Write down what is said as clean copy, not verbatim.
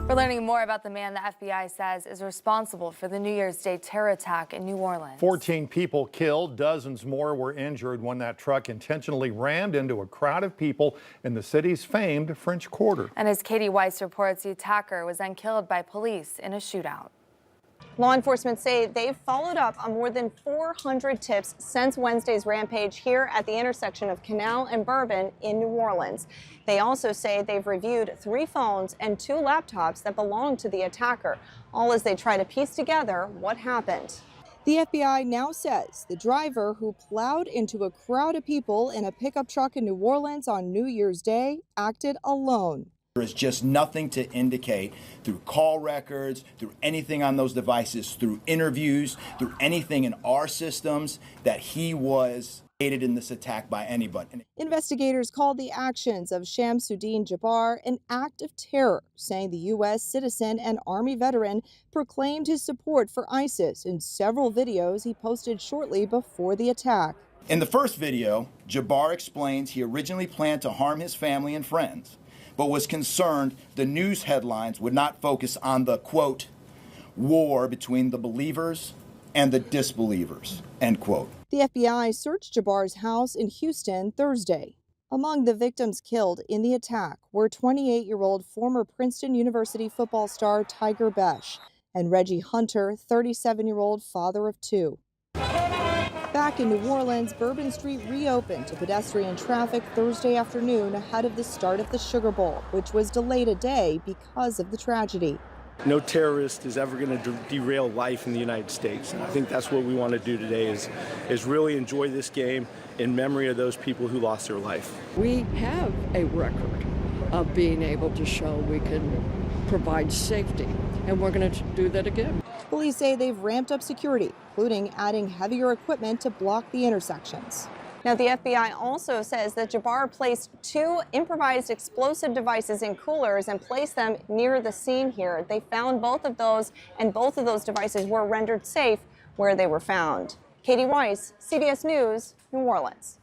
We're learning more about the man the FBI says is responsible for the New Year's Day terror attack in New Orleans. 14 people killed, dozens more were injured when that truck intentionally rammed into a crowd of people in the city's famed French Quarter. And as Katie Weiss reports, the attacker was then killed by police in a shootout. Law enforcement say they've followed up on more than 400 tips since Wednesday's rampage here at the intersection of Canal and Bourbon in New Orleans. They also say they've reviewed 3 phones and 2 laptops that belonged to the attacker, all as they try to piece together what happened. The FBI now says the driver who plowed into a crowd of people in a pickup truck in New Orleans on New Year's Day acted alone. There is just nothing to indicate through call records, through anything on those devices, through interviews, through anything in our systems that he was aided in this attack by anybody. Investigators called the actions of Shamsud-Din Jabbar an act of terror, saying the U.S. citizen and Army veteran proclaimed his support for ISIS in several videos he posted shortly before the attack. In the first video, Jabbar explains he originally planned to harm his family and friends, but was concerned the news headlines would not focus on the, quote, war between the believers and the disbelievers, end quote. The FBI searched Jabbar's house in Houston Thursday. Among the victims killed in the attack were 28-year-old former Princeton University football star Tiger Besh and Reggie Hunter, 37-year-old father of 2. Back in New Orleans, Bourbon Street reopened to pedestrian traffic Thursday afternoon ahead of the start of the Sugar Bowl, which was delayed a day because of the tragedy. No terrorist is ever going to derail life in the United States. And I think that's what we want to do today is really enjoy this game in memory of those people who lost their life. We have a record of being able to show we can provide safety, and we're going to do that again. Police say they've ramped up security, including adding heavier equipment to block the intersections. Now, the FBI also says that Jabbar placed 2 improvised explosive devices in coolers and placed them near the scene here. They found both of those, and both of those devices were rendered safe where they were found. Katie Weiss, CBS News, New Orleans.